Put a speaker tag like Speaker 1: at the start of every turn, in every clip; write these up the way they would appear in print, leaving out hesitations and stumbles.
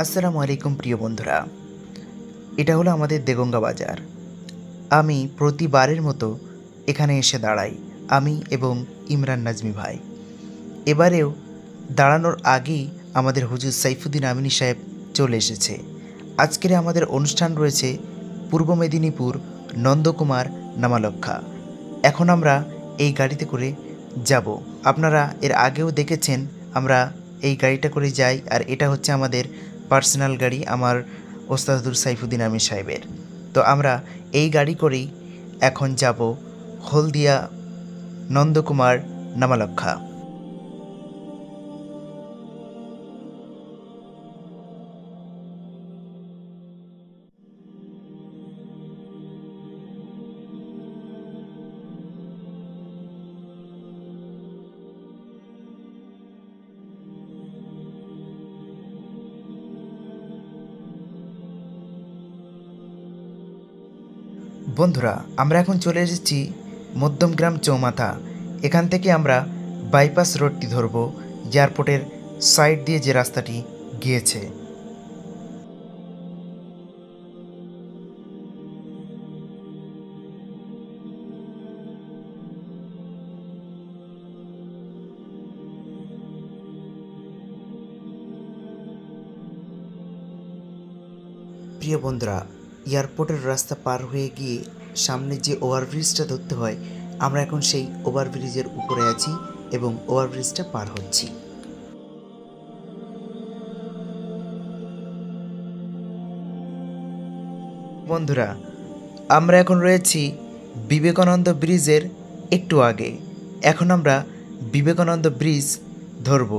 Speaker 1: আসসালামু আলাইকুম প্রিয় বন্ধুরা। এটা হলো আমাদের দেগঙ্গা বাজার। আমি প্রতিবারের মতো এখানে এসে দাঁড়াই, আমি এবং ইমরান নাজমি ভাই। এবারেও দাঁড়ানোর আগেই আমাদের হুজুর সাইফুদ্দিন আমিনী সাহেব চলে এসেছে। আজকের আমাদের অনুষ্ঠান রয়েছে পূর্ব মেদিনীপুর নন্দকুমার নামালক্ষা। এখন আমরা এই গাড়িতে করে যাব। আপনারা এর আগেও দেখেছেন আমরা এই গাড়িটা করে যাই, আর এটা হচ্ছে আমাদের পার্সোনাল গাড়ি, আমার ওস্তাদুর সাইফুদ্দিন আমিন সাহেবের। তো আমরা এই গাড়ি করেই এখন যাব হলদিয়া নন্দকুমার নামালক্ষা। বন্ধুরা, আমরা এখন চলে এসেছি মধ্যমগ্রাম চৌমাথা। এখান থেকে আমরা বাইপাস রোডটি ধরব, এয়ারপোর্টের সাইড দিয়ে যে রাস্তাটি গিয়েছে। প্রিয় বন্ধুরা, এয়ারপোর্টের রাস্তা পার হয়ে গিয়ে সামনে যে ওভারব্রিজটা ধরতে হয়, আমরা এখন সেই ওভারব্রিজের উপরে আছি এবং ওভারব্রিজটা পার হচ্ছি। বন্ধুরা, আমরা এখন রয়েছি বিবেকানন্দ ব্রিজের একটু আগে। এখন আমরা বিবেকানন্দ ব্রিজ ধরব,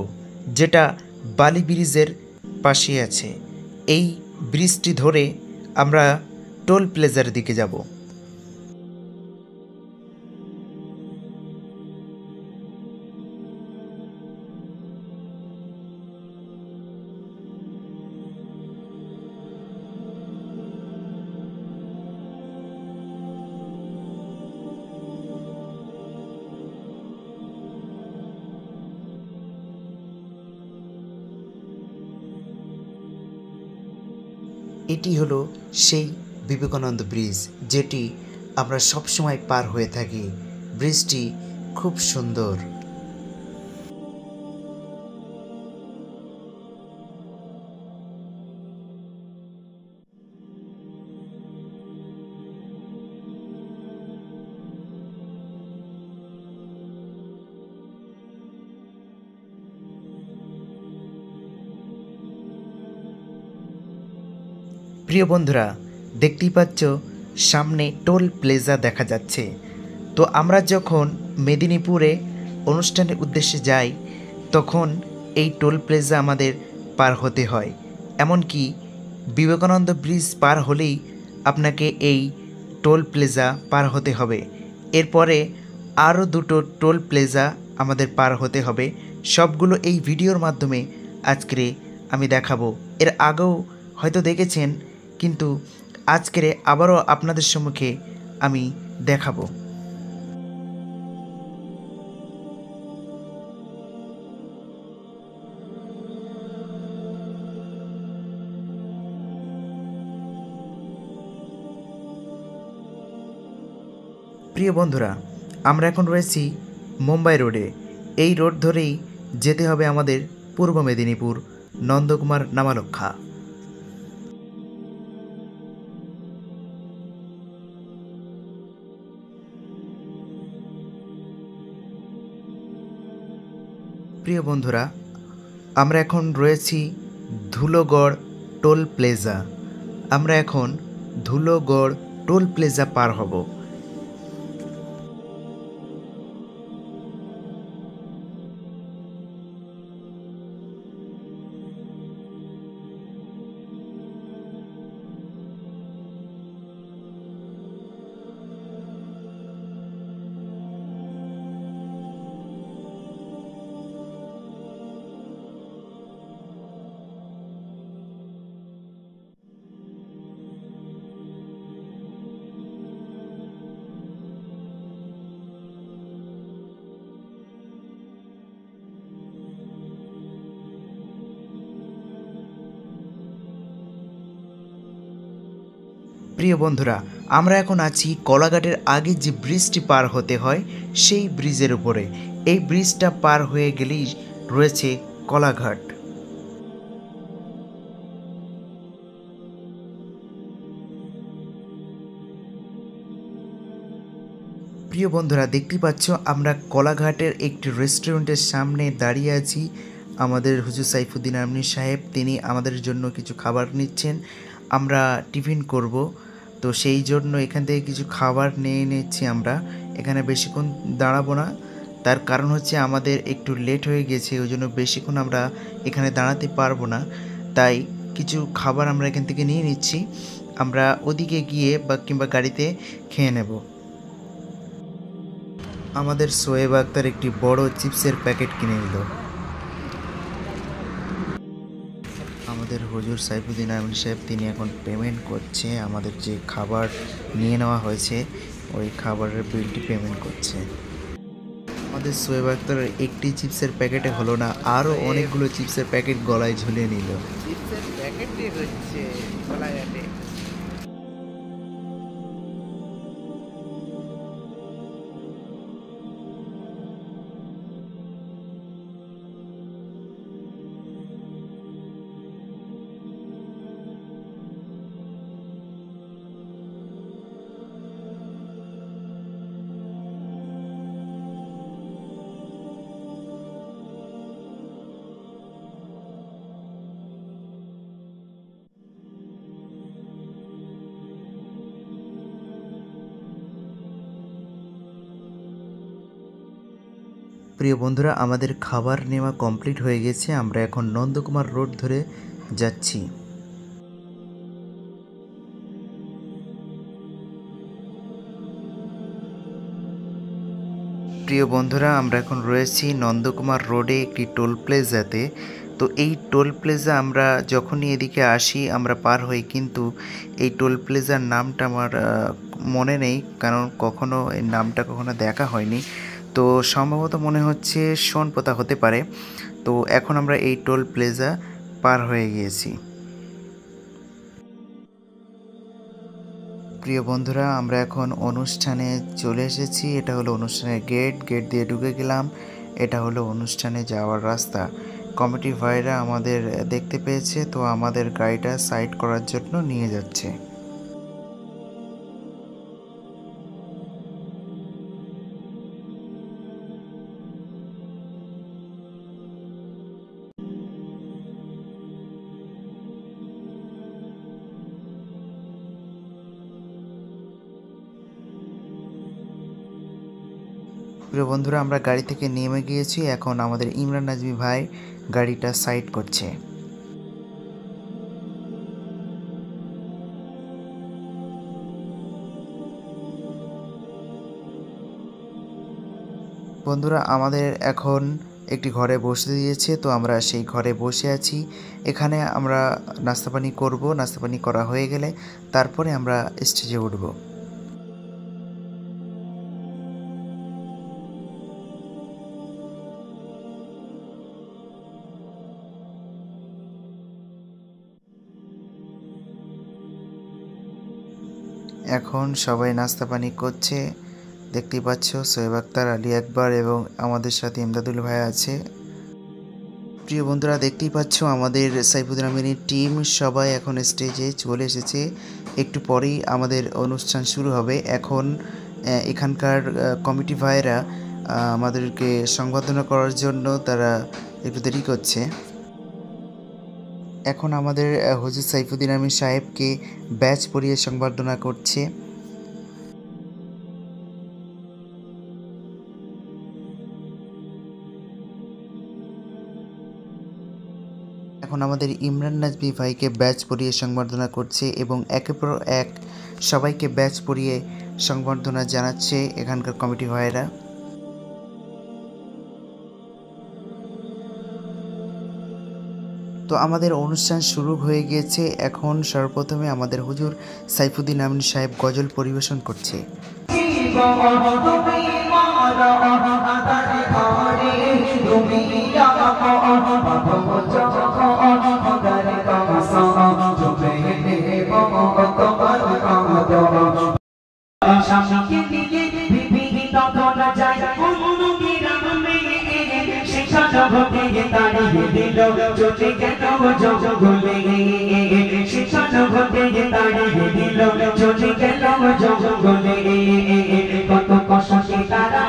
Speaker 1: যেটা বালি ব্রিজের পাশে আছে। এই ব্রিজটি ধরে আমরা টোল প্লাজার দিকে যাব। এটি হলো সেই বিবেকানন্দ ব্রিজ, যেটি আমরা সবসময় পার হয়ে থাকি। ব্রিজটি খুব সুন্দর। প্রিয় বন্ধুরা, দেখতেই পাচ্ছ সামনে টোল প্লাজা দেখা যাচ্ছে। তো আমরা যখন মেদিনীপুরে অনুষ্ঠানের উদ্দেশ্যে যাই, তখন এই টোল প্লাজা আমাদের পার হতে হয়। এমনকি বিবেকানন্দ ব্রিজ পার হলেই আপনাকে এই টোল প্লাজা পার হতে হবে। এরপরে আরও দুটো টোল প্লাজা আমাদের পার হতে হবে। সবগুলো এই ভিডিওর মাধ্যমে আজকে আমি দেখাবো। এর আগেও হয়তো দেখেছেন, কিন্তু আজকের আবারও আপনাদের সম্মুখে আমি দেখাবো। প্রিয় বন্ধুরা, আমরা এখন রয়েছি মুম্বাই রোডে। এই রোড ধরেই যেতে হবে আমাদের পূর্ব মেদিনীপুর নন্দকুমার নামালক্ষা। প্রিয় বন্ধুরা, আমরা এখন রয়েছি ধুলোগড় টোল প্লাজা। আমরা এখন ধুলোগড় টোল প্লাজা পার হব। প্রিয় বন্ধুরা, আমরা এখন আছি কলাঘাটের আগে যে ব্রিজটি পার হতে হয় সেই ব্রিজের উপরে। এই ব্রিজটা পার হয়ে গেলেই রয়েছে কলাঘাট। প্রিয় বন্ধুরা, দেখতেই পাচ্ছ আমরা কলাঘাটের একটি রেস্টুরেন্টের সামনে দাঁড়িয়ে আছি। আমাদের হুজুর সাইফুদ্দিন আমিনী সাহেব তিনি আমাদের জন্য কিছু খাবার নিচ্ছেন। আমরা টিফিন করব, তো সেই জন্য এখান থেকে কিছু খাবার নিয়ে নিচ্ছি। আমরা এখানে বেশিক্ষণ দাঁড়াবো না, তার কারণ হচ্ছে আমাদের একটু লেট হয়ে গেছে, ওই জন্য বেশিক্ষণ আমরা এখানে দাঁড়াতে পারবো না। তাই কিছু খাবার আমরা এখান থেকে নিয়ে নিচ্ছি, আমরা ওদিকে গিয়ে কিংবা গাড়িতে খেয়ে নেব। আমাদের সোয়েব আক্তার একটি বড় চিপসের প্যাকেট কিনে নিল। আমাদের হুজুর সাইফুদ্দিন আমিনী সাহেব তিনি এখন পেমেন্ট করছে। আমাদের যে খাবার নিয়ে নেওয়া হয়েছে ওই খাবারের বিলটি পেমেন্ট করছে। আমাদের সোয়েব আক্তারের একটি চিপসের প্যাকেটে হলো না, আরও অনেকগুলো চিপসের প্যাকেট গলায় ঝুলিয়ে নিল। চিপসের প্যাকেটটি হচ্ছে গলায় আটে। প্রিয় বন্ধুরা, আমাদের খাবার নেওয়া কমপ্লিট হয়ে গেছে। আমরা এখন নন্দকুমার রোড ধরে যাচ্ছি। প্রিয় বন্ধুরা, আমরা এখন রয়েছি নন্দকুমার রোডে একটি টোল প্লাজাতে। তো এই টোল প্লাজা আমরা যখনই এদিকে আসি আমরা পার হই, কিন্তু এই টোল প্লাজার নামটা আমার মনে নেই, কারণ কখনো এই নামটা কখনো দেখা হয়নি। তো সম্ভবত মনে হচ্ছে সোনপোতা হতে পারে। তো এখন আমরা এই টোল প্লাজা পার হয়ে গিয়েছি। প্রিয় বন্ধুরা, আমরা এখন অনুষ্ঠানে চলে এসেছি। এটা হলো অনুষ্ঠানের গেট দিয়ে ঢুকে গেলাম। এটা হলো অনুষ্ঠানে যাওয়ার রাস্তা। কমিটি ভাইরা আমাদের দেখতে পেয়েছে, তো আমাদের গাড়িটা সাইড করার জন্য নিয়ে যাচ্ছে। প্রিয় বন্ধুরা, আমরা গাড়ি থেকে নেমে গিয়েছি। এখন আমাদের ইমরান নাজমি ভাই গাড়িটা সাইড করছে। বন্ধুরা, আমাদের এখন একটি ঘরে বসতে দিয়েছে, তো আমরা সেই ঘরে বসে আছি। এখানে আমরা নাস্তা পানি করব। নাস্তা পানি করা হয়ে গেলে তারপরে আমরা স্টেজে উঠব। এখন সবাই নাস্তা পানি করছে। দেখতেই পাচ্ছ সোয়েব আক্তার, আলী আকবর এবং আমাদের সাথে ইমদাদুল ভাই আছে। প্রিয় বন্ধুরা, দেখতেই পাচ্ছ আমাদের সাইফুদ্দিন আমিনীর টিম সবাই এখন স্টেজে চলে এসেছে। একটু পরেই আমাদের অনুষ্ঠান শুরু হবে। এখন এখানকার কমিটি ভাইরা আমাদেরকে সংবর্ধনা করার জন্য তারা একটু দেরি করছে। এখন আমাদের হুজুর সাইফুদ্দিন আমিন সাহেবকে ব্যাচ পরিয়ে সংবর্ধনা করছে। এখন আমাদের ইমরান নাজমি ভাইকে ব্যাচ পরিয়ে সংবর্ধনা করছে এবং একের পর এক সবাইকে ব্যাচ পরিয়ে সংবর্ধনা জানাচ্ছে এখানকার কমিটি ভাইয়েরা। তো আমাদের অনুষ্ঠান শুরু হয়ে গিয়েছে। এখন সর্বপ্রথমে আমাদের হুজুর সাইফুদ্দিন আমিন সাহেব গজল পরিবেশন করছে।
Speaker 2: স্বামীকে নিয়ে বিভিন্ন দোলা যায় অমনকে রামে শিক্ষা জগতে তাড়িয়ে দিল চলে গেল জঙ্গলে শিক্ষা জগতে তাড়িয়ে দিল চলে গেল জঙ্গলে কত কষ্টে তারা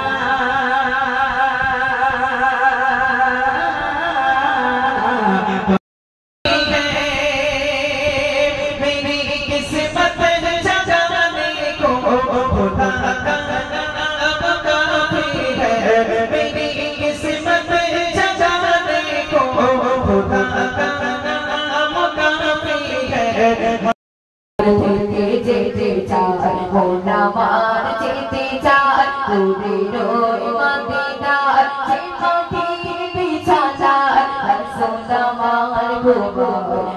Speaker 3: যেতে চাই মন আমার যেতে চাই দূরের মদিনার যে মাটির বিছানা রাসূল আমার ভুবন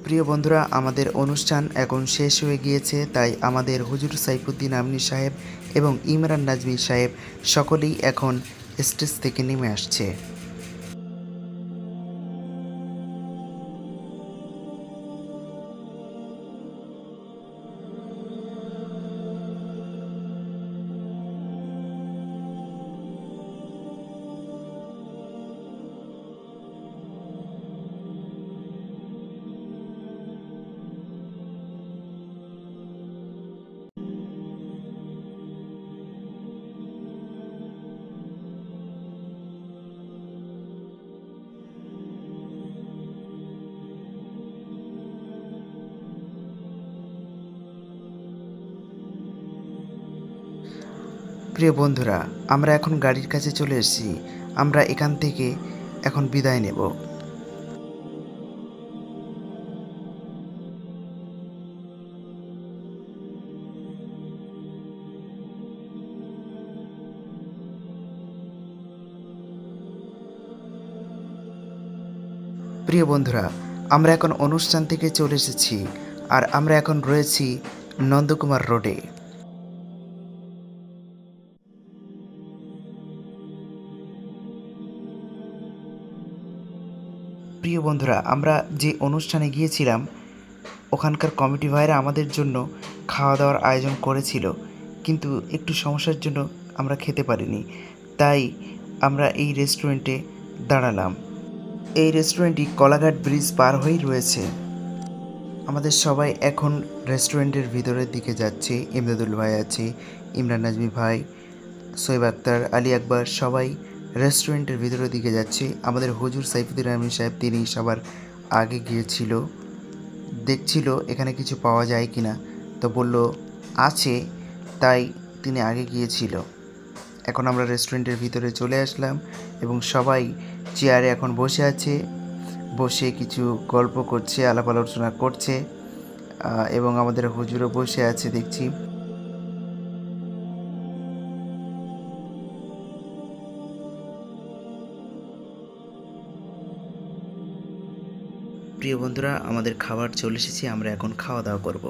Speaker 1: প্রিয় বন্ধুরা, আমাদের অনুষ্ঠান এখন শেষ হয়ে গিয়েছে, তাই আমাদের হুজুর সাইফুদ্দিন আমনি সাহেব এবং ইমরান নাজমি সাহেব সকলেই এখন স্টেজ থেকে নেমে আসছে। প্রিয় বন্ধুরা, আমরা এখন গাড়ির কাছে চলে এসেছি। আমরা এখান থেকে এখন বিদায় নেব। প্রিয় বন্ধুরা, আমরা এখন অনুষ্ঠান থেকে চলে এসেছি আর আমরা এখন রয়েছি নন্দকুমার রোডে। প্রিয় বন্ধুরা, আমরা যে অনুষ্ঠানে গিয়েছিলাম ওখানকার কমিটি ভাইরা আমাদের জন্য খাওয়া দাওয়ার আয়োজন করেছিল, কিন্তু একটু সমস্যার জন্য আমরা খেতে পারিনি, তাই আমরা এই রেস্টুরেন্টে দাঁড়ালাম। এই রেস্টুরেন্টটি কলাঘাট ব্রিজ পার হয়েই রয়েছে। আমাদের সবাই এখন রেস্টুরেন্টের ভিতরের দিকে যাচ্ছে। ইমদাদুল ভাই আছে, ইমরান নাজমি ভাই, সোয়েব আক্তার, আলী আকবর, সবাই রেস্টুরেন্টের ভিতরের দিকে যাচ্ছে। আমাদের হুজুর সাইফুদ্দিন আমনি সাহেব তিনি সবার আগে গিয়েছিল, দেখছিল এখানে কিছু পাওয়া যায় কিনা, তো বলল আছে, তাই তিনি আগে গিয়েছিল। এখন আমরা রেস্টুরেন্টের ভিতরে চলে আসলাম এবং সবাই চেয়ারে এখন বসে আছে, বসে কিছু গল্প করছে, আলাপ আলোচনা করছে এবং আমাদের হুজুরও বসে আছে দেখছি। প্রিয় বন্ধুরা, আমাদের খাবার চলে এসেছে, আমরা এখন খাওয়া দাওয়া করব।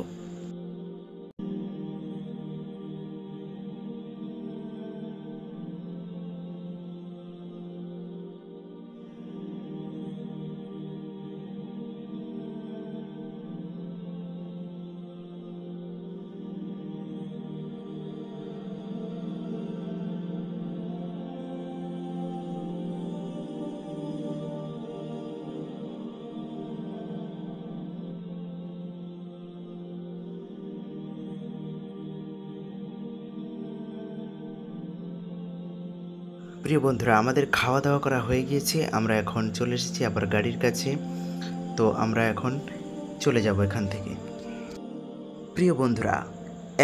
Speaker 1: প্রিয় বন্ধুরা, আমাদের খাওয়া দাওয়া করা হয়ে গিয়েছে, আমরা এখন চলে এসেছি আবার গাড়ির কাছে, তো আমরা এখন চলে যাব এখান থেকে। প্রিয় বন্ধুরা,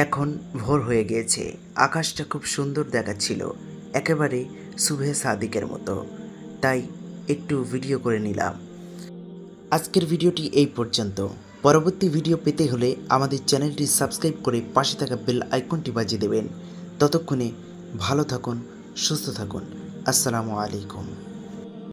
Speaker 1: এখন ভোর হয়ে গিয়েছে, আকাশটা খুব সুন্দর দেখাচ্ছিল, একেবারে সুবহে সাদিকের মতো, তাই একটু ভিডিও করে নিলাম। আজকের ভিডিওটি এই পর্যন্ত। পরবর্তী ভিডিও পেতে হলে আমাদের চ্যানেলটি সাবস্ক্রাইব করে পাশে থাকা বেল আইকনটি বাজিয়ে দেবেন। ততক্ষণে ভালো থাকুন, সুস্থ থাকুন। আসসালামু আলাইকুম।